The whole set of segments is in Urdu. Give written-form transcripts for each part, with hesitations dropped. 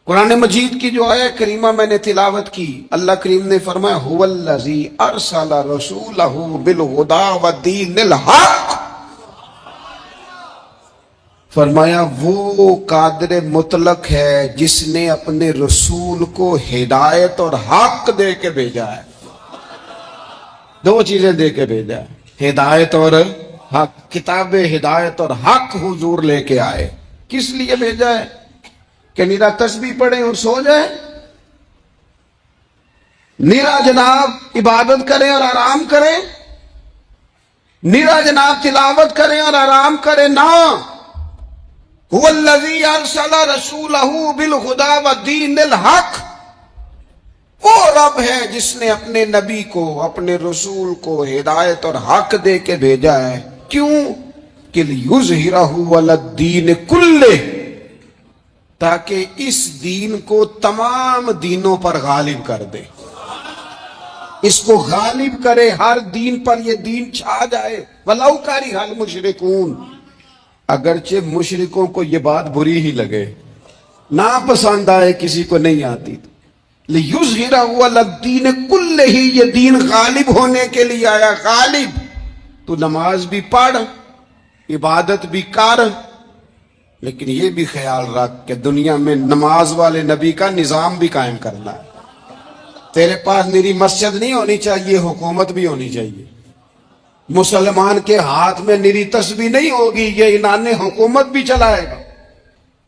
قرآن مجید کی جو آیت کریمہ میں نے تلاوت کی، اللہ کریم نے فرمایا هُوَ أَرْسَلَ رَسُولَهُ بِالْهُدَى وَالدِّينِ الْحَقِّ، فرمایا وہ قادر مطلق ہے جس نے اپنے رسول کو ہدایت اور حق دے کے بھیجا ہے۔ دو چیزیں دے کے بھیجا ہے، ہدایت اور حق۔ کتاب ہدایت اور حق حضور لے کے آئے۔ کس لیے بھیجا ہے؟ کہ نیرا تسبیح پڑھیں اور سو جائیں؟ نیرا جناب عبادت کریں اور آرام کریں؟ نیرا جناب تلاوت کریں اور آرام کریں؟ نہ، هو الذی ارسل رسولہ بالہدی والدین الحق، وہ رب ہے جس نے اپنے نبی کو، اپنے رسول کو ہدایت اور حق دے کے بھیجا ہے۔ کیوں؟ کہ لیظہرہ علی الدین کلہ، تاکہ اس دین کو تمام دینوں پر غالب کر دے، اس کو غالب کرے، ہر دین پر یہ دین چھا جائے۔ وَلَوْ كَرِهَ الْمُشْرِكُونَ، اگرچہ مشرکوں کو یہ بات بری ہی لگے، نہ پسند آئے، کسی کو نہیں آتی، لِيُظْهِرَهُ عَلَى الدِّينِ كُلِّهِ، یہ دین غالب ہونے کے لیے آیا۔ غالب تو نماز بھی پڑھ، عبادت بھی کر، لیکن یہ بھی خیال رکھ کہ دنیا میں نماز والے نبی کا نظام بھی قائم کرنا ہے۔ تیرے پاس میری مسجد نہیں ہونی چاہیے، حکومت بھی ہونی چاہیے۔ مسلمان کے ہاتھ میں نری تسبیح نہیں ہوگی، یہ انان حکومت بھی چلائے گا۔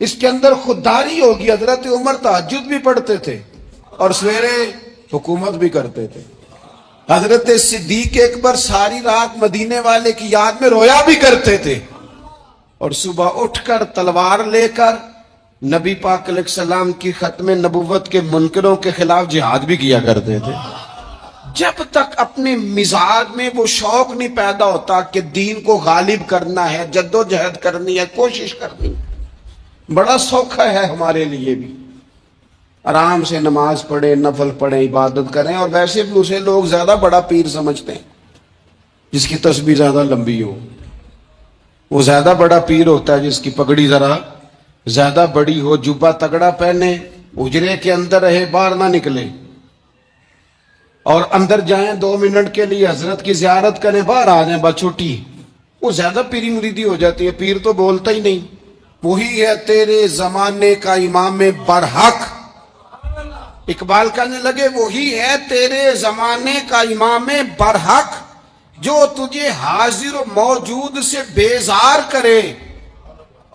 اس کے اندر خودداری ہوگی۔ حضرت عمر تہجد بھی پڑھتے تھے اور سویرے حکومت بھی کرتے تھے۔ حضرت صدیق اکبر ساری رات مدینے والے کی یاد میں رویا بھی کرتے تھے، اور صبح اٹھ کر تلوار لے کر نبی پاک علیہ السلام کی ختم نبوت کے منکروں کے خلاف جہاد بھی کیا کرتے تھے۔ جب تک اپنے مزاج میں وہ شوق نہیں پیدا ہوتا کہ دین کو غالب کرنا ہے، جد و جہد کرنی ہے، کوشش کرنی ہے، بڑا سوکھا ہے ہمارے لیے بھی، آرام سے نماز پڑھیں، نفل پڑھیں، عبادت کریں۔ اور ویسے بھی اسے لوگ زیادہ بڑا پیر سمجھتے ہیں جس کی تسبیح زیادہ لمبی ہو، وہ زیادہ بڑا پیر ہوتا ہے جس کی پگڑی ذرا زیادہ بڑی ہو، جبہ تگڑا پہنے، اجرے کے اندر رہے، باہر نہ نکلے، اور اندر جائیں 2 منٹ کے لیے حضرت کی زیارت کریں، باہر آ جائیں، بس چھٹی، وہ زیادہ پیری مریدی ہو جاتی ہے۔ پیر تو بولتا ہی نہیں۔ وہی ہے تیرے زمانے کا امام برحق، اقبال کہنے لگے وہی ہے تیرے زمانے کا امام برحق، جو تجھے حاضر و موجود سے بیزار کرے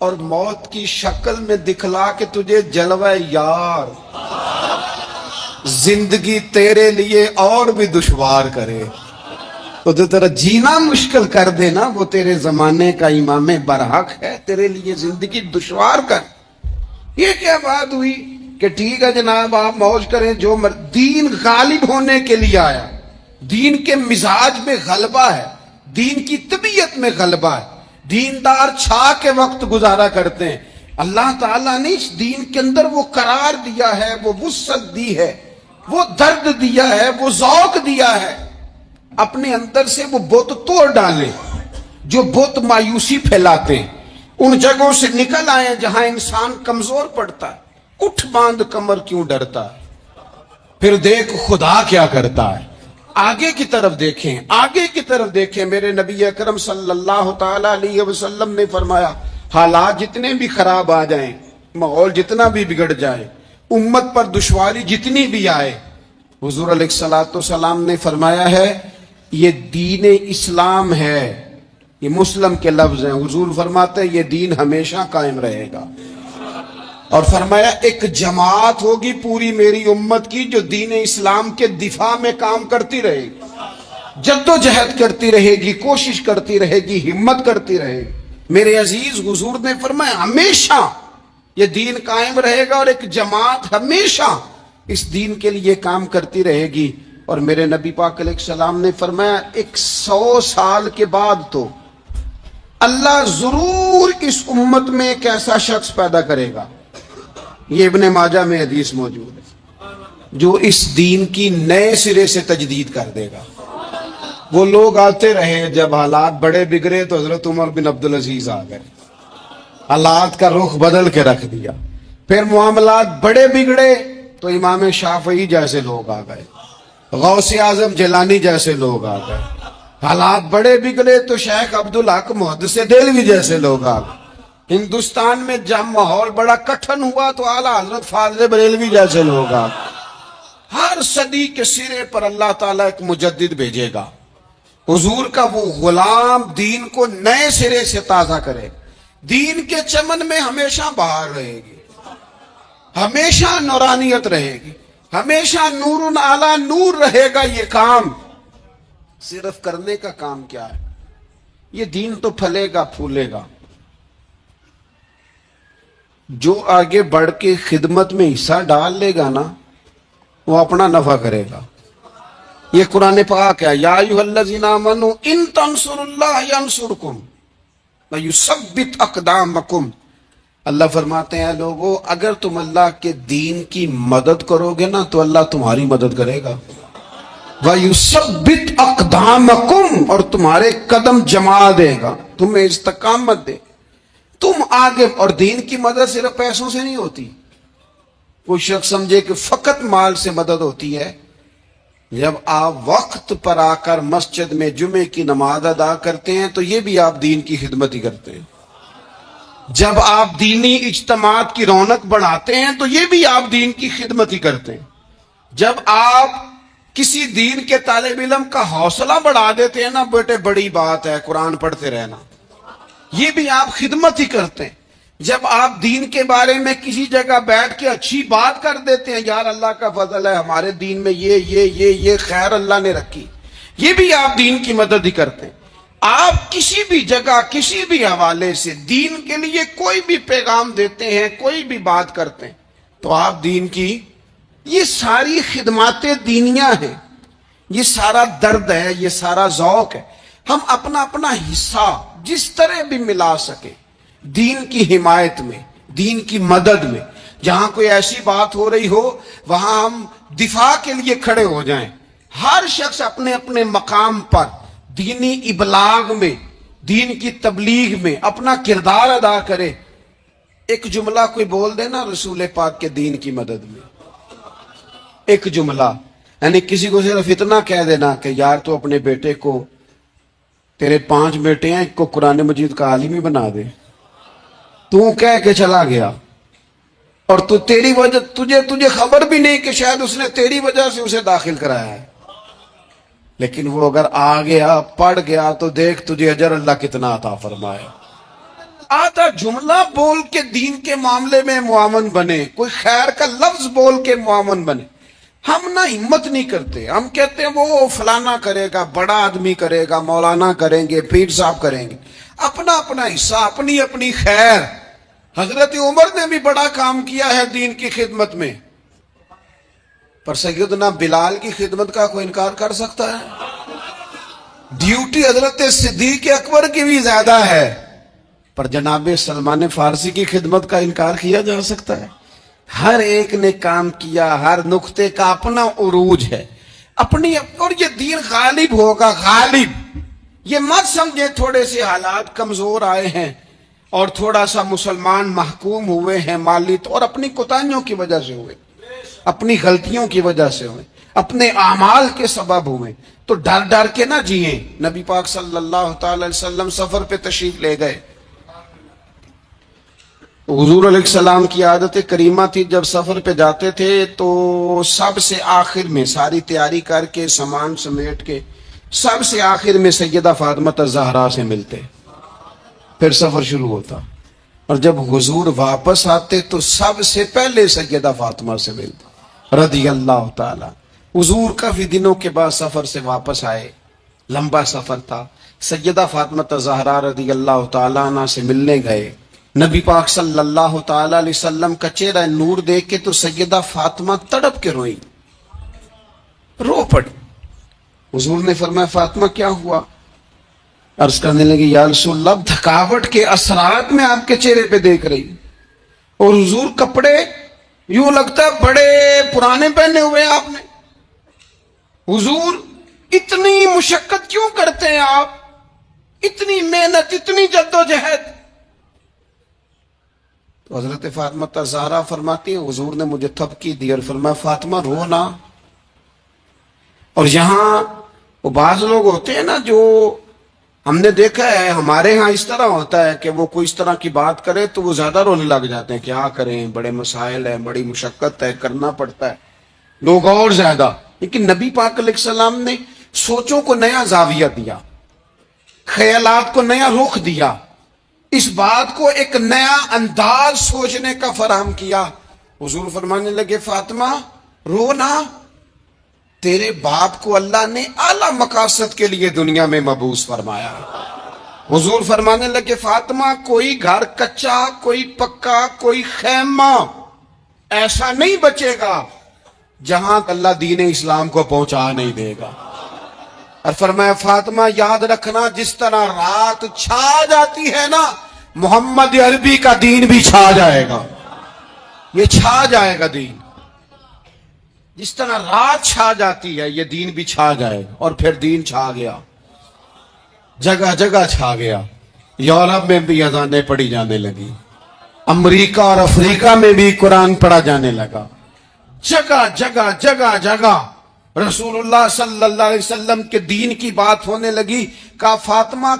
اور موت کی شکل میں دکھلا کے تجھے جلوہ یار، زندگی تیرے لیے اور بھی دشوار کرے، تو جو تیرا جینا مشکل کر دے نا، وہ تیرے زمانے کا امام برحق ہے، تیرے لیے زندگی دشوار کر۔ یہ کیا بات ہوئی کہ ٹھیک ہے جناب آپ موج کریں جو دین غالب ہونے کے لیے آیا، دین کے مزاج میں غلبہ ہے، دین کی طبیعت میں غلبہ ہے، دیندار چھا کے وقت گزارا کرتے ہیں۔ اللہ تعالیٰ نے اس دین کے اندر وہ قرار دیا ہے، وہ وسعت دی ہے، وہ درد دیا ہے، وہ ذوق دیا ہے۔ اپنے اندر سے وہ بت توڑ ڈالے جو بت مایوسی پھیلاتے ہیں، ان جگہوں سے نکل آئے جہاں انسان کمزور پڑتا ہے۔ اٹھ باندھ کمر کیوں ڈرتا ہے، پھر دیکھ خدا کیا کرتا ہے۔ آگے کی طرف دیکھیں، آگے کی طرف دیکھیں۔ میرے نبی اکرم صلی اللہ تعالی علیہ وسلم نے فرمایا حالات جتنے بھی خراب آ جائیں، ماحول جتنا بھی بگڑ جائے، امت پر دشواری جتنی بھی آئے، حضور علیہ السلام نے فرمایا ہے یہ دین اسلام ہے، یہ مسلم کے لفظ ہیں، حضور فرماتے ہیں یہ دین ہمیشہ قائم رہے گا، اور فرمایا ایک جماعت ہوگی پوری میری امت کی جو دین اسلام کے دفاع میں کام کرتی رہے گی، جد و جہد کرتی رہے گی، کوشش کرتی رہے گی، ہمت کرتی رہے گی۔ میرے عزیز حضور نے فرمایا ہمیشہ یہ دین قائم رہے گا، اور ایک جماعت ہمیشہ اس دین کے لیے کام کرتی رہے گی۔ اور میرے نبی پاک علیہ السلام نے فرمایا 100 سال کے بعد تو اللہ ضرور اس امت میں ایک ایسا شخص پیدا کرے گا، یہ ابن ماجہ میں حدیث موجود ہے، جو اس دین کی نئے سرے سے تجدید کر دے گا۔ وہ لوگ آتے رہے، جب حالات بڑے بگڑے تو حضرت عمر بن عبدالعزیز آ گئے، حالات کا رخ بدل کے رکھ دیا۔ پھر معاملات بڑے بگڑے تو امام شافعی جیسے لوگ آ گئے، غوث اعظم جیلانی جیسے لوگ آ گئے، حالات بڑے بگڑے تو شیخ عبدالحق محدث دہلوی جیسے لوگ آ گئے، ہندوستان میں جب ماحول بڑا کٹھن ہوا تو اعلیٰ حضرت فاضل بریلوی جیسے لوگ آ گئے۔ ہر صدی کے سرے پر اللہ تعالیٰ ایک مجدد بھیجے گا، حضور کا وہ غلام دین کو نئے سرے سے تازہ کرے، دین کے چمن میں ہمیشہ بہار رہے گی، ہمیشہ نورانیت رہے گی، ہمیشہ نور اعلیٰ نور رہے گا۔ یہ کام صرف کرنے کا کام کیا ہے؟ یہ دین تو پھلے گا پھولے گا، جو آگے بڑھ کے خدمت میں حصہ ڈال لے گا نا وہ اپنا نفع کرے گا۔ یہ قرآن پاک ہے، یا ایھا الذین آمنوا ان تنصروا اللہ ینصرکم ویثبت اقدامکم۔ اللہ فرماتے ہیں لوگو اگر تم اللہ کے دین کی مدد کرو گے نا تو اللہ تمہاری مدد کرے گا، وَيُثَبِّتْ أَقْدَامَكُمْ، اور تمہارے قدم جما دے گا، تمہیں استقامت دے، تم آگے۔ اور دین کی مدد صرف پیسوں سے نہیں ہوتی۔ کوئی شخص سمجھے کہ فقط مال سے مدد ہوتی ہے، جب آپ وقت پر آ کر مسجد میں جمعے کی نماز ادا کرتے ہیں تو یہ بھی آپ دین کی خدمت ہی کرتے ہیں، جب آپ دینی اجتماعات کی رونق بڑھاتے ہیں تو یہ بھی آپ دین کی خدمت ہی کرتے ہیں، جب آپ کسی دین کے طالب علم کا حوصلہ بڑھا دیتے ہیں نا، بیٹے بڑی بات ہے قرآن پڑھتے رہنا، یہ بھی آپ خدمت ہی کرتے ہیں، جب آپ دین کے بارے میں کسی جگہ بیٹھ کے اچھی بات کر دیتے ہیں، یار اللہ کا فضل ہے ہمارے دین میں یہ خیر اللہ نے رکھی، یہ بھی آپ دین کی مدد ہی کرتے ہیں۔ آپ کسی بھی جگہ کسی بھی حوالے سے دین کے لیے کوئی بھی پیغام دیتے ہیں، کوئی بھی بات کرتے ہیں تو آپ دین کی یہ ساری خدمات دینیاں ہیں، یہ سارا درد ہے، یہ سارا ذوق ہے۔ ہم اپنا اپنا حصہ جس طرح بھی ملا سکے دین کی حمایت میں، دین کی مدد میں، جہاں کوئی ایسی بات ہو رہی ہو وہاں ہم دفاع کے لیے کھڑے ہو جائیں۔ ہر شخص اپنے اپنے مقام پر دینی ابلاغ میں، دین کی تبلیغ میں اپنا کردار ادا کرے۔ ایک جملہ کوئی بول دے نا رسول پاک کے دین کی مدد میں، ایک جملہ، یعنی کسی کو صرف اتنا کہہ دینا کہ یار تو اپنے بیٹے کو، تیرے 5 بیٹے ہیں، ایک کو قرآن مجید کا عالم ہی بنا دے، تو کہہ کے چلا گیا اور تو تیری وجہ تجھے خبر بھی نہیں کہ شاید اس نے تیری وجہ سے اسے داخل کرایا ہے، لیکن وہ اگر آ گیا پڑھ گیا تو دیکھ تجھے اجر اللہ کتنا عطا فرمائے۔ آدھا جملہ بول کے دین کے معاملے میں معاون بنے، کوئی خیر کا لفظ بول کے معاون بنے۔ ہم نہ ہمت نہیں کرتے، ہم کہتے ہیں وہ فلانا کرے گا، بڑا آدمی کرے گا، مولانا کریں گے، پیر صاحب کریں گے، اپنا اپنا حصہ، اپنی اپنی خیر۔ حضرت عمر نے بھی بڑا کام کیا ہے دین کی خدمت میں، پر سیدنا بلال کی خدمت کا کوئی انکار کر سکتا ہے؟ ڈیوٹی حضرت صدیق اکبر کی بھی زیادہ ہے، پر جناب سلمان فارسی کی خدمت کا انکار کیا جا سکتا ہے؟ ہر ایک نے کام کیا، ہر نقطے کا اپنا عروج ہے، اپنی، اور یہ دین غالب ہوگا، غالب۔ یہ مت سمجھے تھوڑے سے حالات کمزور آئے ہیں اور تھوڑا سا مسلمان محکوم ہوئے ہیں مالی طور، اپنی کوتاہیوں کی وجہ سے ہوئے، اپنی غلطیوں کی وجہ سے ہوئے، اپنے اعمال کے سبب ہوئے، تو ڈر ڈر کے نہ جئیں۔ نبی پاک صلی اللہ تعالی علیہ وسلم سفر پہ تشریف لے گئے، حضور علیہ السلام کی عادت کریمہ تھی جب سفر پہ جاتے تھے تو سب سے آخر میں ساری تیاری کر کے سامان سمیٹ کے سب سے آخر میں سیدہ فاطمہ الزہرا سے ملتے، پھر سفر شروع ہوتا، اور جب حضور واپس آتے تو سب سے پہلے سیدہ فاطمہ سے ملتے رضی اللہ تعالی۔ حضور کافی دنوں کے بعد سفر سے واپس آئے، لمبا سفر تھا، سیدہ فاطمہ الزہرا رضی اللہ تعالیٰ عنہ سے ملنے گئے۔ نبی پاک صلی اللہ تعالی علیہ وسلم کا چہرہ نور دیکھ کے تو سیدہ فاطمہ تڑپ کے روئی، رو پڑی۔ حضور نے فرمایا فاطمہ کیا ہوا؟ عرض کرنے لگی یا رسول اللہ تھکاوٹ کے اثرات میں آپ کے چہرے پہ دیکھ رہی، اور حضور کپڑے یوں لگتا ہے بڑے پرانے پہنے ہوئے آپ نے، حضور اتنی مشقت کیوں کرتے ہیں آپ، اتنی محنت، اتنی جدوجہد؟ تو حضرت فاطمہ زہرا فرماتی ہیں حضور نے مجھے تھپکی دی اور فرمایا فاطمہ رو نہ. اور یہاں وہ بعض لوگ ہوتے ہیں نا جو ہم نے دیکھا ہے ہمارے ہاں اس طرح ہوتا ہے کہ وہ کوئی اس طرح کی بات کرے تو وہ زیادہ رونے لگ جاتے ہیں. کیا کریں، بڑے مسائل ہیں، بڑی مشقت ہے، کرنا پڑتا ہے، لوگ اور زیادہ. لیکن نبی پاک علیہ السلام نے سوچوں کو نیا زاویہ دیا، خیالات کو نیا رخ دیا، اس بات کو ایک نیا انداز سوچنے کا فراہم کیا. حضور فرمانے لگے فاطمہ رو نہ، تیرے باپ کو اللہ نے اعلیٰ مقاصد کے لیے دنیا میں مبعوث فرمایا. حضور فرمانے لگے فاطمہ کوئی گھر کچا، کوئی پکا، کوئی خیمہ ایسا نہیں بچے گا جہاں اللہ دین اسلام کو پہنچا نہیں دے گا. اور فرمایا فاطمہ یاد رکھنا جس طرح رات چھا جاتی ہے نا، محمد عربی کا دین بھی چھا جائے گا. یہ چھا جائے گا دین، جس طرح رات چھا جاتی ہے یہ دین بھی چھا جائے گا. اور پھر دین چھا گیا، جگہ جگہ چھا گیا. یورپ میں بھی اذانیں پڑھی جانے لگی، امریکہ اور افریقہ میں بھی قرآن پڑھا جانے لگا. جگہ جگہ جگہ جگہ رسول اللہ صلی اللہ علیہ وسلم کے دین کی بات ہونے لگی. کہا فاطمہ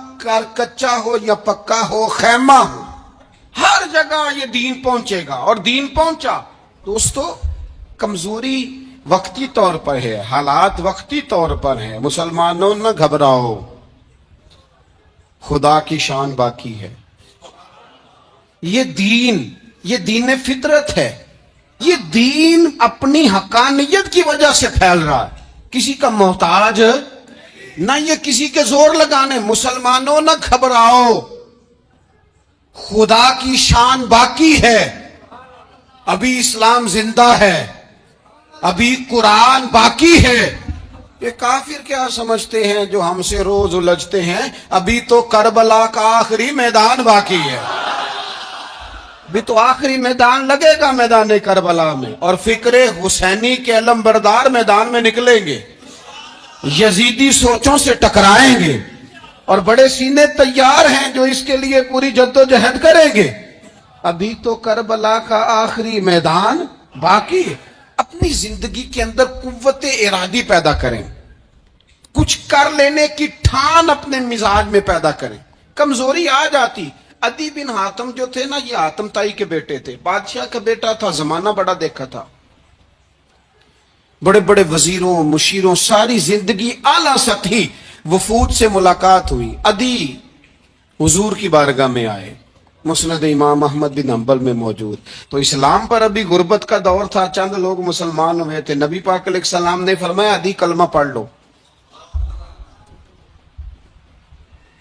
کچا ہو یا پکا ہو، خیمہ ہو، ہر جگہ یہ دین پہنچے گا. اور دین پہنچا. دوستو کمزوری وقتی طور پر ہے، حالات وقتی طور پر ہیں. مسلمانوں نہ گھبراؤ، خدا کی شان باقی ہے. یہ دین فطرت ہے. یہ دین اپنی حقانیت کی وجہ سے پھیل رہا ہے، کسی کا محتاج نہ یہ کسی کے زور لگانے. مسلمانوں نہ گھبراؤ، خدا کی شان باقی ہے. ابھی اسلام زندہ ہے، ابھی قرآن باقی ہے. یہ کافر کیا سمجھتے ہیں جو ہم سے روز الجھتے ہیں؟ ابھی تو کربلا کا آخری میدان باقی ہے. ابھی تو آخری میدان لگے گا میدان کربلا میں، اور فکر حسینی کے علم بردار میدان میں نکلیں گے، یزیدی سوچوں سے ٹکرائیں گے. اور بڑے سینے تیار ہیں جو اس کے لیے پوری جدوجہد کریں گے. ابھی تو کربلا کا آخری میدان باقی ہے. اپنی زندگی کے اندر قوت ارادی پیدا کریں، کچھ کر لینے کی ٹھان اپنے مزاج میں پیدا کریں. کمزوری آ جاتی. عدی بن حاتم جو تھے نا، یہ حاتم تائی کے بیٹے تھے، بادشاہ کا بیٹا تھا، زمانہ بڑا دیکھا تھا، بڑے بڑے وزیروں مشیروں، ساری زندگی اعلیٰ سطحی وفود سے ملاقات ہوئی. عدی حضور کی بارگاہ میں آئے، مسند امام احمد بن حنبل میں موجود. تو اسلام پر ابھی غربت کا دور تھا، چند لوگ مسلمان ہوئے تھے. نبی پاک علیہ السلام نے فرمایا عدی کلمہ پڑھ لو.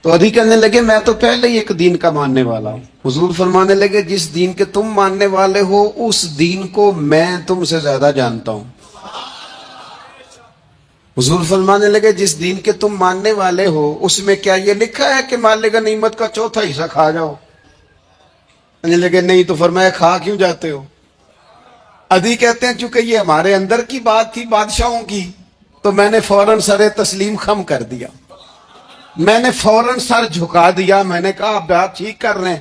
تو عدی کہنے لگے میں تو پہلے ہی ایک دین کا ماننے والا ہوں. حضور فرمانے لگے جس دین کے تم ماننے والے ہو اس دین کو میں تم سے زیادہ جانتا ہوں. حضور فرمانے لگے جس دین کے تم ماننے والے ہو اس میں کیا یہ لکھا ہے کہ مال غنیمت کا چوتھا حصہ کھا جاؤ؟ کہنے لگے نہیں. تو فرمایا کھا کیوں جاتے ہو؟ عدی کہتے ہیں چونکہ یہ ہمارے اندر کی بات تھی بادشاہوں کی، تو میں نے فوراً سر تسلیم خم کر دیا، میں نے فوراً سر جھکا دیا. میں نے کہا آپ بات ٹھیک کر رہے ہیں.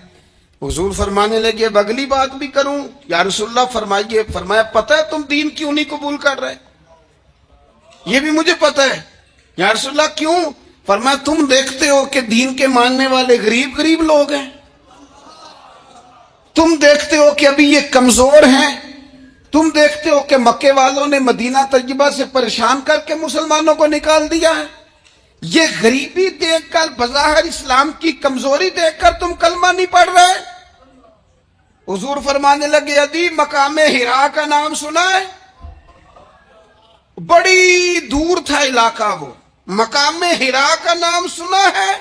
حضور فرمانے لگے اب اگلی بات بھی کروں؟ یا رسول اللہ فرمائیے. فرمایا پتہ ہے تم دین کیوں نہیں قبول کر رہے؟ یہ بھی مجھے پتہ ہے. یا رسول اللہ کیوں؟ فرمایا تم دیکھتے ہو کہ دین کے ماننے والے غریب غریب لوگ ہیں، تم دیکھتے ہو کہ ابھی یہ کمزور ہیں، تم دیکھتے ہو کہ مکے والوں نے مدینہ طیبہ سے پریشان کر کے مسلمانوں کو نکال دیا ہے. یہ غریبی دیکھ کر، بظاہر اسلام کی کمزوری دیکھ کر تم کلمہ نہیں پڑھ رہے؟ حضور فرمانے لگے عدی مقام حرا کا نام سنا ہے؟ بڑی دور تھا علاقہ، وہ مقام حرا کا نام سنا ہے؟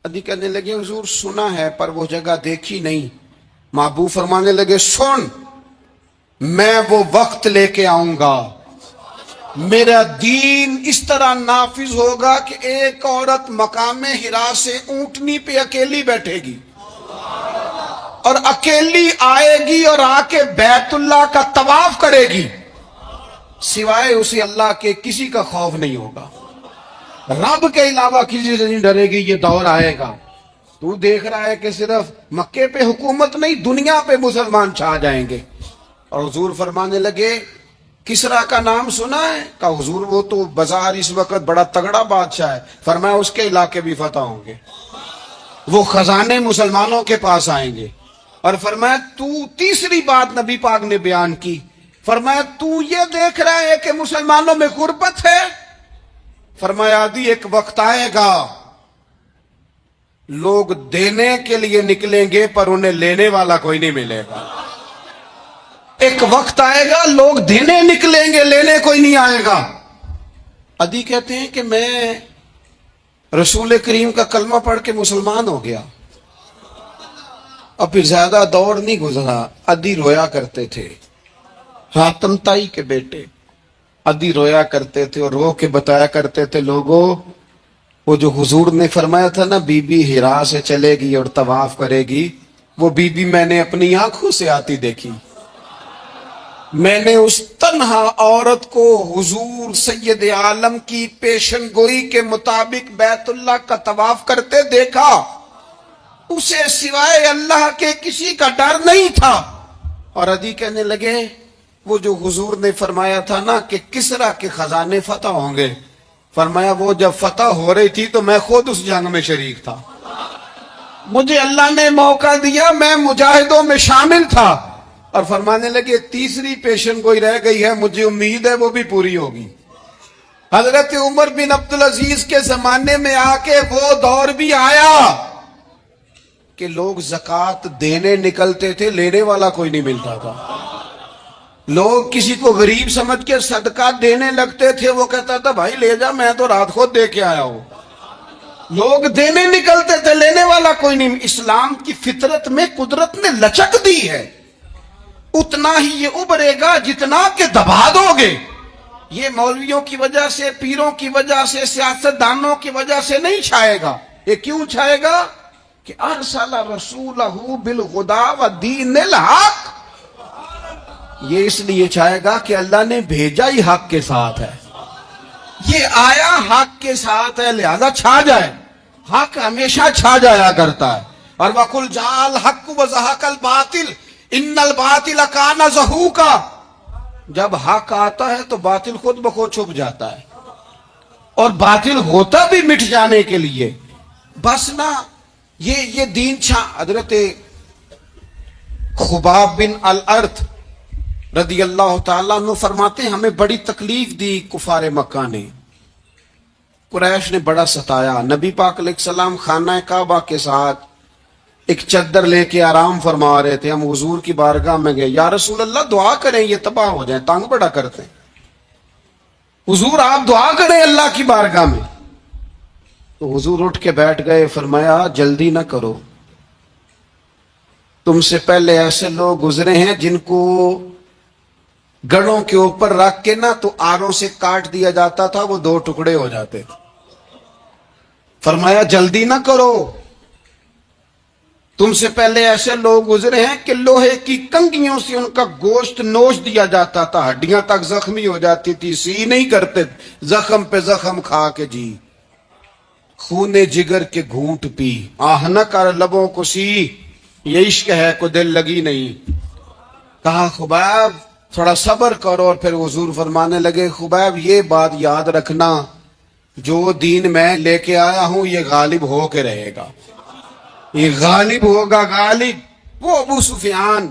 عدی کہنے لگے حضور سنا ہے پر وہ جگہ دیکھی نہیں. محبوب فرمانے لگے سن، میں وہ وقت لے کے آؤں گا، میرا دین اس طرح نافذ ہوگا کہ ایک عورت مقام حرا سے اونٹنی پہ اکیلی بیٹھے گی اور اکیلی آئے گی اور آ کے بیت اللہ کا طواف کرے گی، سوائے اسے اللہ کے کسی کا خوف نہیں ہوگا، رب کے علاوہ کسی سے نہیں ڈرے گی. یہ دور آئے گا. تو دیکھ رہا ہے کہ صرف مکے پہ حکومت نہیں، دنیا پہ مسلمان چھا جائیں گے۔ اور حضور فرمانے لگے کسرا کا نام سنا ہے؟ کہا حضور وہ تو بظاہر اس وقت بڑا تگڑا بادشاہ ہے۔ فرمایا اس کے علاقے بھی فتح ہوں گے، وہ خزانے مسلمانوں کے پاس آئیں گے۔ اور فرمایا تو تیسری بات نبی پاک نے بیان کی، فرمایا تو یہ دیکھ رہا ہے کہ مسلمانوں میں غربت ہے؟ فرمایا عادی ایک وقت آئے گا لوگ دینے کے لیے نکلیں گے پر انہیں لینے والا کوئی نہیں ملے گا۔ ایک وقت آئے گا لوگ دینے نکلیں گے، لینے کوئی نہیں آئے گا۔ عدی کہتے ہیں کہ میں رسول کریم کا کلمہ پڑھ کے مسلمان ہو گیا، اور پھر زیادہ دور نہیں گزرا، عدی رویا کرتے تھے، حاتم تائی کے بیٹے عدی رویا کرتے تھے اور رو کے بتایا کرتے تھے لوگوں وہ جو حضور نے فرمایا تھا نا بی بی ہرا سے چلے گی اور طواف کرے گی، وہ بی بی میں نے اپنی آنکھوں سے آتی دیکھی۔ میں نے اس تنہا عورت کو حضور سید عالم کی پیشن گوئی کے مطابق بیت اللہ کا طواف کرتے دیکھا، اسے سوائے اللہ کے کسی کا ڈر نہیں تھا۔ اور عدی کہنے لگے وہ جو حضور نے فرمایا تھا نا کہ کسرا کے خزانے فتح ہوں گے، فرمایا وہ جب فتح ہو رہی تھی تو میں خود اس جنگ میں شریک تھا، مجھے اللہ نے موقع دیا، میں مجاہدوں میں شامل تھا۔ اور فرمانے لگے تیسری پیشن گوئی رہ گئی ہے، مجھے امید ہے وہ بھی پوری ہوگی۔ حضرت عمر بن عبدالعزیز کے زمانے میں آ کے وہ دور بھی آیا کہ لوگ زکوٰۃ دینے نکلتے تھے، لینے والا کوئی نہیں ملتا تھا۔ لوگ کسی کو غریب سمجھ کے صدقہ دینے لگتے تھے، وہ کہتا تھا بھائی لے جا، میں تو رات خود دے کے آیا ہوں۔ لوگ دینے نکلتے تھے، لینے والا کوئی نہیں۔ اسلام کی فطرت میں قدرت نے لچک دی ہے، اتنا ہی یہ ابھرے گا جتنا کہ دبا دو گے۔ یہ مولویوں کی وجہ سے، پیروں کی وجہ سے، سیاستدانوں کی وجہ سے نہیں چھائے گا۔ یہ کیوں چھائے گا کہ ارسل رسولہ بالہدی ودین الحق، یہ اس لیے چھائے گا کہ اللہ نے بھیجا ہی حق کے ساتھ ہے، یہ آیا حق کے ساتھ ہے، لہذا چھا جائے۔ حق ہمیشہ چھا جایا کرتا ہے۔ اور وَقُلْ جَاءَ الْحَقُّ وَزَهَقَ الْبَاطِلُ إِنَّ الْبَاطِلَ كَانَ زَهُوقًا، جب حق آتا ہے تو باطل خود بخود چھپ جاتا ہے، اور باطل ہوتا بھی مٹ جانے کے لیے۔ بس نا یہ دین چھا۔ حضرت خباب بن الارت رضی اللہ تعالیٰ عنہ فرماتے ہیں ہمیں بڑی تکلیف دی کفار مکہ نے، قریش نے بڑا ستایا۔ نبی پاک علیہ السلام خانہ کعبہ کے ساتھ ایک چادر لے کے آرام فرما رہے تھے، ہم حضور کی بارگاہ میں گئے، یا رسول اللہ دعا کریں یہ تباہ ہو جائیں، تنگ بڑا کرتے ہیں، حضور آپ دعا کریں اللہ کی بارگاہ میں۔ تو حضور اٹھ کے بیٹھ گئے، فرمایا جلدی نہ کرو، تم سے پہلے ایسے لوگ گزرے ہیں جن کو گڑوں کے اوپر رکھ کے نا تو آروں سے کاٹ دیا جاتا تھا، وہ 2 ٹکڑے ہو جاتے تھے۔ فرمایا جلدی نہ کرو، تم سے پہلے ایسے لوگ گزرے ہیں کہ لوہے کی کنگھیوں سے ان کا گوشت نوچ دیا جاتا تھا، ہڈیاں تک زخمی ہو جاتی تھی، سی نہیں کرتے، زخم پہ زخم کھا کے جی خون جگر کے گھونٹ پی، آہ نہ کر لبوں کو سی، یہ عشق ہے کو دل لگی نہیں۔ کہا خباب تھوڑا صبر کرو، اور پھر حضور فرمانے لگے خباب یہ بات یاد رکھنا، جو دین میں لے کے آیا ہوں یہ غالب ہو کے رہے گا، یہ غالب ہوگا، غالب۔ وہ ابو سفیان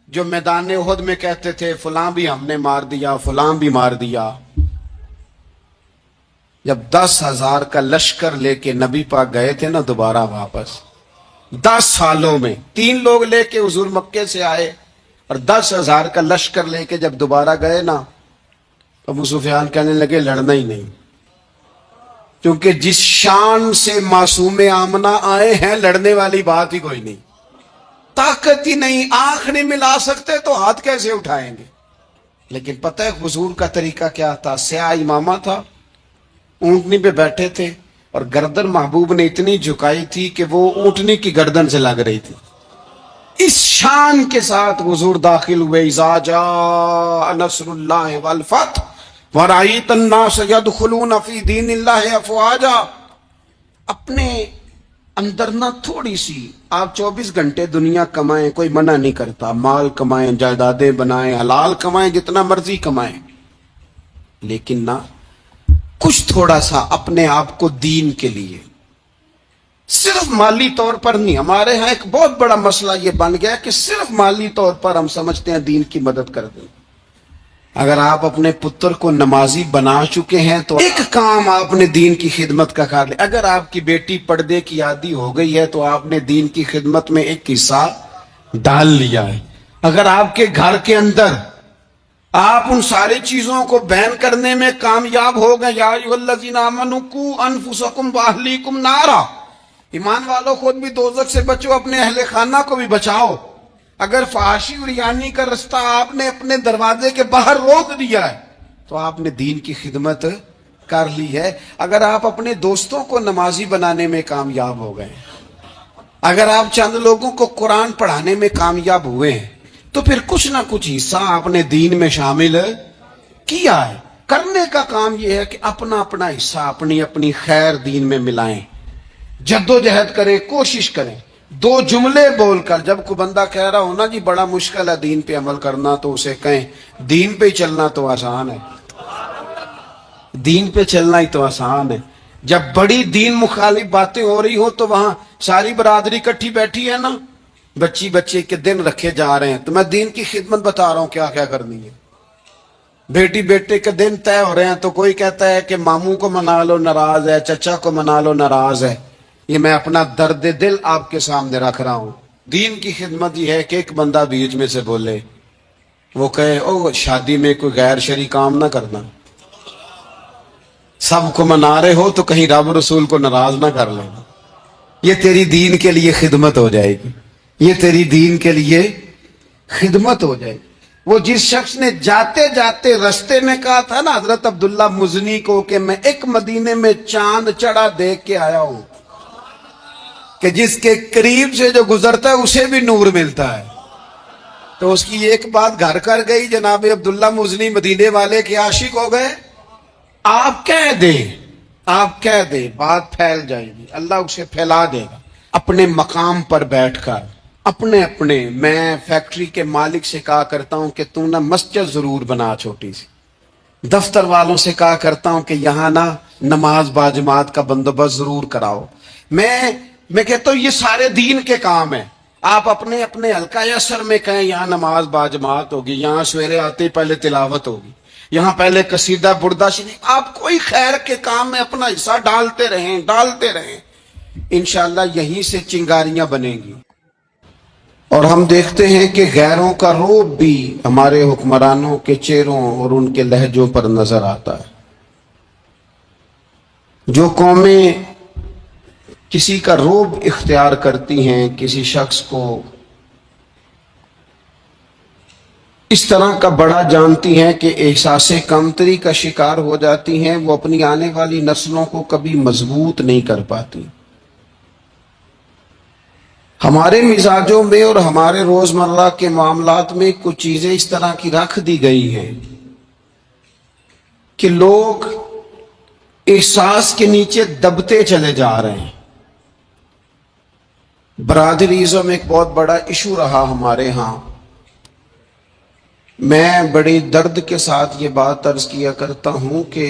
جو میدان احد میں کہتے تھے فلاں بھی ہم نے مار دیا، فلاں بھی مار دیا، جب 10,000 کا لشکر لے کے نبی پاک گئے تھے نا دوبارہ واپس، 10 سالوں میں 3 لوگ لے کے حضور مکے سے آئے، اور 10,000 کا لشکر لے کے جب دوبارہ گئے نا، ابو سفیان کہنے لگے لڑنا ہی نہیں، کیونکہ جس شان سے معصوم آمنہ آئے ہیں لڑنے والی بات ہی کوئی نہیں، طاقت ہی نہیں، آنکھ نہیں ملا سکتے تو ہاتھ کیسے اٹھائیں گے۔ لیکن پتہ ہے حضور کا طریقہ کیا تھا؟ سیاہ امامہ تھا، اونٹنی پہ بیٹھے تھے، اور گردن محبوب نے اتنی جھکائی تھی کہ وہ اونٹنی کی گردن سے لگ رہی تھی۔ اس شان کے ساتھ حضور داخل ہوئے، اذا جاء نصر اللہ والفتح وَرَأَيْتَ النَّاسَ يَدْخُلُونَ فِي دِينِ اللَّهِ أَفْوَاجًا، اپنے اندر نہ تھوڑی سی، آپ 24 گھنٹے دنیا کمائیں، کوئی منع نہیں کرتا، مال کمائیں، جائیدادیں بنائیں، حلال کمائیں، جتنا مرضی کمائیں، لیکن نہ کچھ تھوڑا سا اپنے آپ کو دین کے لیے، صرف مالی طور پر نہیں۔ ہمارے ہاں ایک بہت بڑا مسئلہ یہ بن گیا کہ صرف مالی طور پر ہم سمجھتے ہیں دین کی مدد کر دیں۔ اگر آپ اپنے پتر کو نمازی بنا چکے ہیں تو ایک کام آپ نے دین کی خدمت کا کر لیا۔ اگر آپ کی بیٹی پردے کی عادی ہو گئی ہے تو آپ نے دین کی خدمت میں ایک حصہ ڈال لیا ہے۔ اگر آپ کے گھر کے اندر آپ ان ساری چیزوں کو بین کرنے میں کامیاب ہو گئے، یا ایھا الذین آمنوا قوا انفسکم واہلیکم نارا، ایمان والوں خود بھی دوزخ سے بچو، اپنے اہل خانہ کو بھی بچاؤ۔ اگر فحاشی اور یعنی کا رستہ آپ نے اپنے دروازے کے باہر روک دیا ہے تو آپ نے دین کی خدمت کر لی ہے۔ اگر آپ اپنے دوستوں کو نمازی بنانے میں کامیاب ہو گئے، اگر آپ چند لوگوں کو قرآن پڑھانے میں کامیاب ہوئے ہیں، تو پھر کچھ نہ کچھ حصہ آپ نے دین میں شامل کیا ہے۔ کرنے کا کام یہ ہے کہ اپنا اپنا حصہ، اپنی اپنی خیر دین میں ملائیں، جدوجہد کریں، کوشش کریں۔ دو جملے بول کر، جب کوئی بندہ کہہ رہا ہونا جی بڑا مشکل ہے دین پہ عمل کرنا، تو اسے کہیں دین پہ چلنا تو آسان ہے، دین پہ چلنا ہی تو آسان ہے۔ جب بڑی دین مخالف باتیں ہو رہی ہو تو وہاں ساری برادری کٹھی بیٹھی ہے نا، بچی بچے کے دن رکھے جا رہے ہیں، تو میں دین کی خدمت بتا رہا ہوں کیا کیا کرنی ہے۔ بیٹی بیٹے کے دن طے ہو رہے ہیں تو کوئی کہتا ہے کہ ماموں کو منا لو ناراض ہے، چچا کو منا لو ناراض ہے۔ یہ میں اپنا درد دل آپ کے سامنے رکھ رہا ہوں۔ دین کی خدمت یہ ہے کہ ایک بندہ بیچ میں سے بولے، وہ کہے او شادی میں کوئی غیر شرعی کام نہ کرنا، سب کو منا رہے ہو تو کہیں رب رسول کو ناراض نہ کر لینا۔ یہ تیری دین کے لیے خدمت ہو جائے گی، یہ تیری دین کے لیے خدمت ہو جائے گی۔ وہ جس شخص نے جاتے جاتے رستے میں کہا تھا نا حضرت عبداللہ مزنی کو کہ میں ایک مدینے میں چاند چڑھا دیکھ کے آیا ہوں کہ جس کے قریب سے جو گزرتا ہے اسے بھی نور ملتا ہے، تو اس کی ایک بات گھر کر گئی، جناب عبداللہ مزنی مدینے والے کے عاشق ہو گئے۔ آپ کہہ دیں، آپ کہہ دیں، بات پھیل جائے گی، اللہ اسے پھیلا دے گا۔ اپنے مقام پر بیٹھ کر اپنے میں فیکٹری کے مالک سے کہا کرتا ہوں کہ تو نہ مسجد ضرور بنا چھوٹی سی، دفتر والوں سے کہا کرتا ہوں کہ یہاں نہ نماز باجماعت کا بندوبست ضرور کراؤ۔ میں کہتا ہوں یہ سارے دین کے کام ہیں۔ آپ اپنے حلقہ اثر میں کہیں یہاں نماز باجماعت ہوگی، یہاں سویرے آتے پہلے تلاوت ہوگی، یہاں پہلے قصیدہ بردہ شریف، آپ کوئی خیر کے کام میں اپنا حصہ ڈالتے رہیں، انشاءاللہ یہیں سے چنگاریاں بنیں گی۔ اور ہم دیکھتے ہیں کہ غیروں کا روب بھی ہمارے حکمرانوں کے چہروں اور ان کے لہجوں پر نظر آتا ہے۔ جو قومیں کسی کا روب اختیار کرتی ہیں، کسی شخص کو اس طرح کا بڑا جانتی ہیں کہ احساس کمتری کا شکار ہو جاتی ہیں، وہ اپنی آنے والی نسلوں کو کبھی مضبوط نہیں کر پاتی۔ ہمارے مزاجوں میں اور ہمارے روزمرہ کے معاملات میں کچھ چیزیں اس طرح کی رکھ دی گئی ہیں کہ لوگ احساس کے نیچے دبتے چلے جا رہے ہیں۔ برادریزم ایک بہت بڑا ایشو رہا ہمارے ہاں۔ میں بڑی درد کے ساتھ یہ بات عرض کیا کرتا ہوں کہ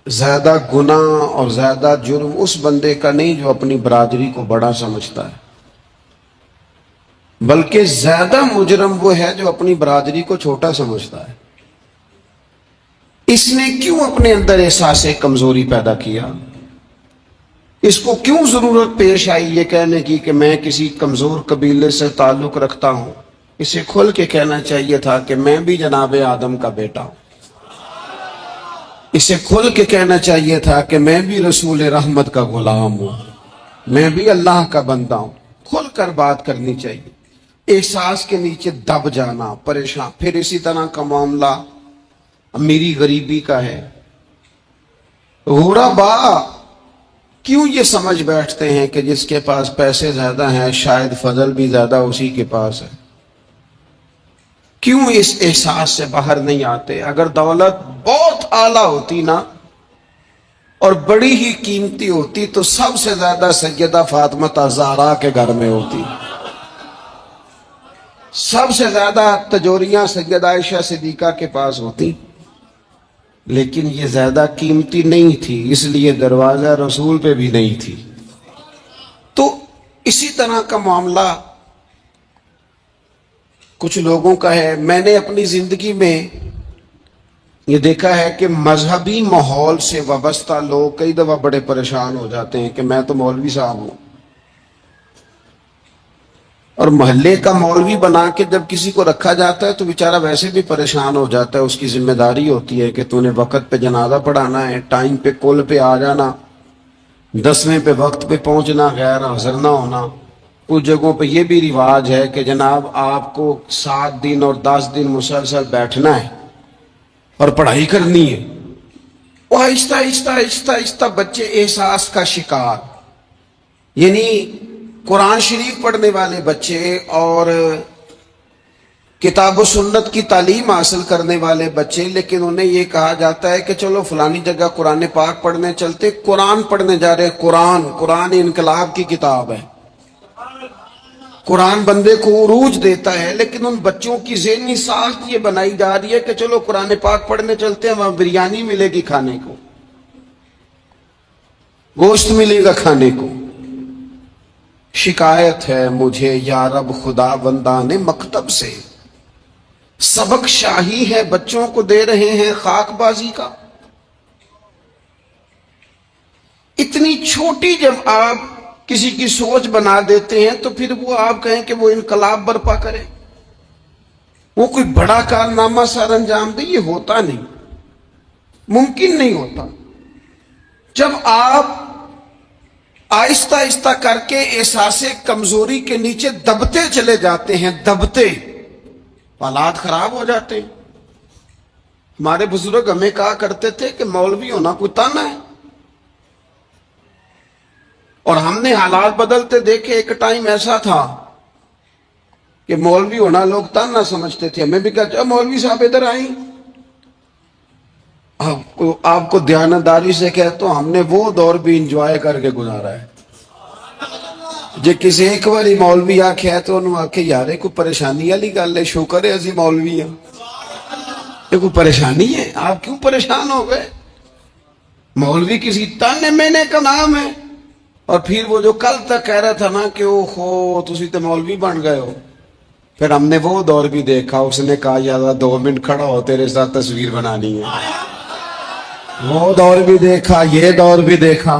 زیادہ گناہ اور زیادہ جرم اس بندے کا نہیں جو اپنی برادری کو بڑا سمجھتا ہے، بلکہ زیادہ مجرم وہ ہے جو اپنی برادری کو چھوٹا سمجھتا ہے۔ اس نے کیوں اپنے اندر احساس کمزوری پیدا کیا؟ اس کو کیوں ضرورت پیش آئی یہ کہنے کی کہ میں کسی کمزور قبیلے سے تعلق رکھتا ہوں؟ اسے کھل کے کہنا چاہیے تھا کہ میں بھی جناب آدم کا بیٹا ہوں۔ اسے کھل کے کہنا چاہیے تھا کہ میں بھی رسول رحمت کا غلام ہوں، میں بھی اللہ کا بندہ ہوں۔ کھل کر بات کرنی چاہیے۔ احساس کے نیچے دب جانا، پریشان۔ پھر اسی طرح کا معاملہ امیری غریبی کا ہے۔ غربا کیوں یہ سمجھ بیٹھتے ہیں کہ جس کے پاس پیسے زیادہ ہیں شاید فضل بھی زیادہ اسی کے پاس ہے؟ کیوں اس احساس سے باہر نہیں آتے؟ اگر دولت بہت اعلیٰ ہوتی نا اور بڑی ہی قیمتی ہوتی تو سب سے زیادہ سیدہ فاطمہ زہرا کے گھر میں ہوتی. سب سے زیادہ تجوریاں سیدہ عائشہ صدیقہ کے پاس ہوتی، لیکن یہ زیادہ قیمتی نہیں تھی، اس لیے دروازہ رسول پہ بھی نہیں تھی. تو اسی طرح کا معاملہ کچھ لوگوں کا ہے. میں نے اپنی زندگی میں یہ دیکھا ہے کہ مذہبی ماحول سے وابستہ لوگ کئی دفعہ بڑے پریشان ہو جاتے ہیں کہ میں تو مولوی صاحب ہوں، اور محلے کا مولوی بنا کے جب کسی کو رکھا جاتا ہے تو بیچارہ ویسے بھی پریشان ہو جاتا ہے. اس کی ذمہ داری ہوتی ہے کہ تو نے وقت پہ جنازہ پڑھانا ہے، ٹائم پہ کل پہ آ جانا، 10ویں پہ وقت پہ پہنچنا، غیر حاضر نہ ہونا. کچھ جگہوں پہ یہ بھی رواج ہے کہ جناب آپ کو 7 دن اور 10 دن مسلسل بیٹھنا ہے اور پڑھائی کرنی ہے. وہ آہستہ آہستہ آہستہ آہستہ بچے احساس کا شکار، یعنی قرآن شریف پڑھنے والے بچے اور کتاب و سنت کی تعلیم حاصل کرنے والے بچے، لیکن انہیں یہ کہا جاتا ہے کہ چلو فلانی جگہ قرآن پاک پڑھنے چلتے، قرآن پڑھنے جا رہے. قرآن انقلاب کی کتاب ہے، قرآن بندے کو عروج دیتا ہے، لیکن ان بچوں کی ذہنی ساخت یہ بنائی جا رہی ہے کہ چلو قرآن پاک پڑھنے چلتے ہیں، وہاں بریانی ملے گی کھانے کو، گوشت ملے گا کھانے کو. شکایت ہے مجھے یا رب خدا بندان مکتب سے، سبق شاہی ہے بچوں کو دے رہے ہیں خاک بازی کا. اتنی چھوٹی جب آپ کسی کی سوچ بنا دیتے ہیں تو پھر وہ آپ کہیں کہ وہ انقلاب برپا کرے، وہ کوئی بڑا کارنامہ سر انجام دے. یہ ہوتا نہیں، ممکن نہیں ہوتا. جب آپ آہستہ آہستہ کر کے احساس کمزوری کے نیچے دبتے چلے جاتے ہیں، دبتے، حالات خراب ہو جاتے ہیں. ہمارے بزرگ ہمیں کہا کرتے تھے کہ مولوی ہونا کوئی تانا ہے، اور ہم نے حالات بدلتے دیکھے. ایک ٹائم ایسا تھا کہ مولوی ہونا لوگ تانا سمجھتے تھے. ہمیں بھی کہا مولوی صاحب ادھر آئیں. آپ کو دیانتداری سے کہتا ہوں ہم نے وہ دور بھی انجوائے کر کے گزارا ہے. جے کسی ایک باری مولوی آکھیا تو انہوں آکھے یارے کوئی پریشانی والی گل ہے، شکر ہے اسی مولوی ہیں، یہ کوئی پریشانی ہے، آپ کیوں پریشان ہو گئے؟ مولوی کسی تانے مینے کا نام ہے. اور پھر وہ جو کل تک کہہ رہا تھا نا کہ اوہو تسی تو مولوی بن گئے ہو، پھر ہم نے وہ دور بھی دیکھا. اس نے کہا یار 2 منٹ کھڑا ہو تیرے ساتھ تصویر بنانی ہے. وہ دور بھی دیکھا، یہ دور بھی دیکھا.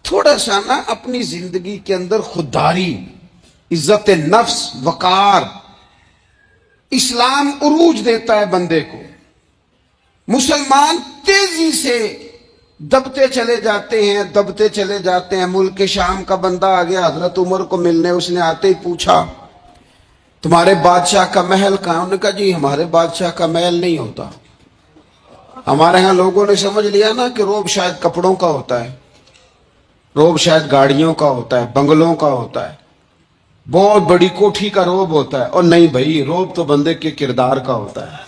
تھوڑا سا نا اپنی زندگی کے اندر خودداری، عزت نفس، وقار. اسلام عروج دیتا ہے بندے کو. مسلمان تیزی سے دبتے چلے جاتے ہیں، دبتے چلے جاتے ہیں. ملک شام کا بندہ آ گیا حضرت عمر کو ملنے. اس نے آتے ہی پوچھا تمہارے بادشاہ کا محل کہاں؟ انہوں نے کہا جی ہمارے بادشاہ کا محل نہیں ہوتا. ہمارے ہاں لوگوں نے سمجھ لیا نا کہ روب شاید کپڑوں کا ہوتا ہے، روب شاید گاڑیوں کا ہوتا ہے، بنگلوں کا ہوتا ہے، بہت بڑی کوٹھی کا روب ہوتا ہے. اور نہیں بھائی، روب تو بندے کے کردار کا ہوتا ہے،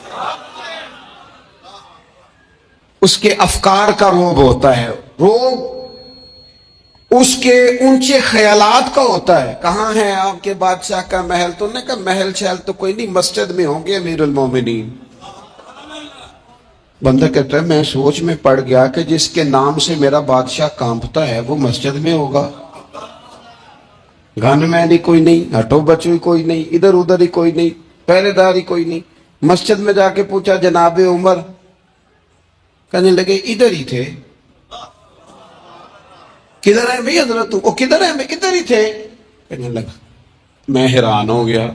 اس کے افکار کا روب ہوتا ہے. روب اس کے اونچے خیالات کا ہوتا ہے. کہاں ہے آپ کے بادشاہ کا محل؟ تو نے کہا محل شہل تو کوئی نہیں، مسجد میں ہوں گے امیر المومنین. بندہ کہتا ہے میں سوچ میں پڑ گیا کہ جس کے نام سے میرا بادشاہ کانپتا ہے وہ مسجد میں ہوگا. گن میں نہیں کوئی نہیں، ہٹو بچو ہی کوئی نہیں، ادھر ادھر ہی کوئی نہیں، پہرے دار ہی کوئی نہیں. مسجد میں جا کے پوچھا جناب عمر، کہنے لگے ادھر ہی تھے. کدھر ہیں بھئی حضرت؟ وہ کدھر ہیں؟ میں ادھر ہی تھے. کہنے لگا میں حیران ہو گیا،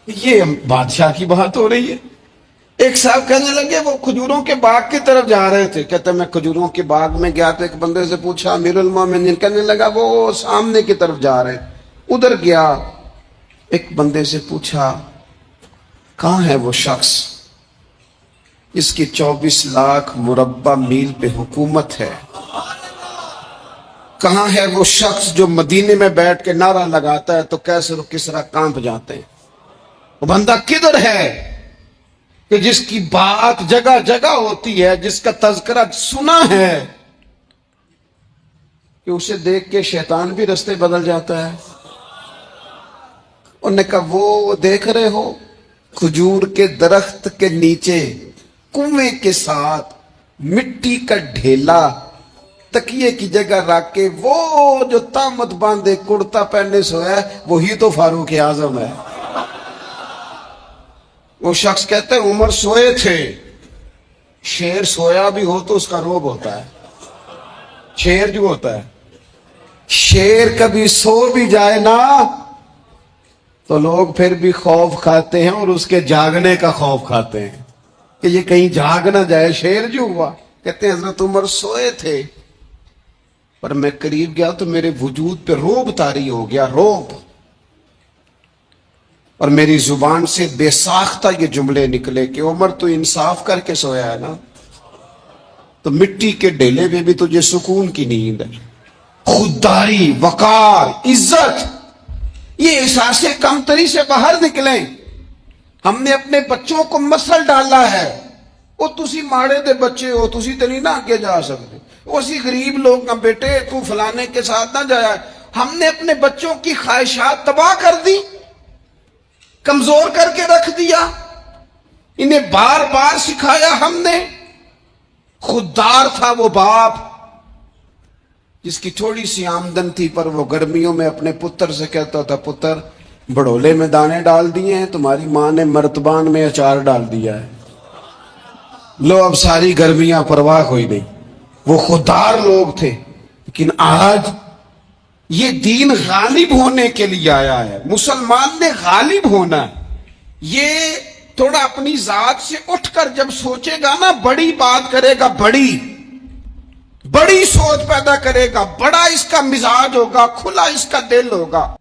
یہ بادشاہ کی بات ہو رہی ہے. ایک صاحب کہنے لگے وہ کھجوروں کے باغ کی طرف جا رہے تھے. کہتے میں کھجوروں کے باغ میں گیا تو ایک بندے سے پوچھا امیر المومنین. کہنے لگا وہ سامنے کی طرف جا رہے. ادھر گیا. ایک بندے سے پوچھا کہاں ہے وہ شخص جس کی 24 لاکھ مربع میل پہ حکومت ہے؟ کہاں ہے وہ شخص جو مدینے میں بیٹھ کے نعرہ لگاتا ہے تو کیسر و کسرا کانپ جاتے ہیں؟ وہ بندہ کدھر ہے کہ جس کی بات جگہ جگہ ہوتی ہے، جس کا تذکرہ سنا ہے کہ اسے دیکھ کے شیطان بھی رستے بدل جاتا ہے. انہوں نے کہا وہ دیکھ رہے ہو کھجور کے درخت کے نیچے کنویں کے ساتھ مٹی کا ڈھیلا تکیے کی جگہ رکھ کے وہ جو تامت باندھے کرتا پہننے سویا ہے وہی تو فاروق اعظم ہے. وہ شخص کہتے ہیں عمر سوئے تھے. شیر سویا بھی ہو تو اس کا روب ہوتا ہے. شیر جو ہوتا ہے شیر کبھی سو بھی جائے نا تو لوگ پھر بھی خوف کھاتے ہیں اور اس کے جاگنے کا خوف کھاتے ہیں کہ یہ کہیں جاگ نہ جائے. شیر جو ہوا کہتے ہیں حضرت عمر سوئے تھے پر میں قریب گیا تو میرے وجود پہ روب طاری ہو گیا, روب, اور میری زبان سے بے ساختہ یہ جملے نکلے کہ عمر تو انصاف کر کے سویا ہے نا, تو مٹی کے ڈھیلے میں بھی تجھے سکون کی نیند ہے. خودداری, وقار, عزت, یہ احساس کمتری سے باہر نکلیں. ہم نے اپنے بچوں کو مسل ڈالا ہے, وہ تسی ماڑے دے بچے ہو, تسی تو نہیں نہ آگے جا سکتے, وہ اسی غریب لوگ کا بیٹے تو فلانے کے ساتھ نہ جایا. ہم نے اپنے بچوں کی خواہشات تباہ کر دی, کمزور کر کے رکھ دیا, انہیں بار بار سکھایا ہم نے. خوددار تھا وہ باپ جس کی تھوڑی سی آمدن تھی پر وہ گرمیوں میں اپنے پتر سے کہتا تھا پتر بڑولے میں دانے ڈال دیے ہیں, تمہاری ماں نے مرتبان میں اچار ڈال دیا ہے, لو اب ساری گرمیاں پرواہ کوئی نہیں. وہ خوددار لوگ تھے. لیکن آج یہ دین غالب ہونے کے لیے آیا ہے, مسلمان نے غالب ہونا ہے. یہ تھوڑا اپنی ذات سے اٹھ کر جب سوچے گا نا بڑی بات کرے گا, بڑی سوچ پیدا کرے گا, بڑا اس کا مزاج ہوگا, کھلا اس کا دل ہوگا.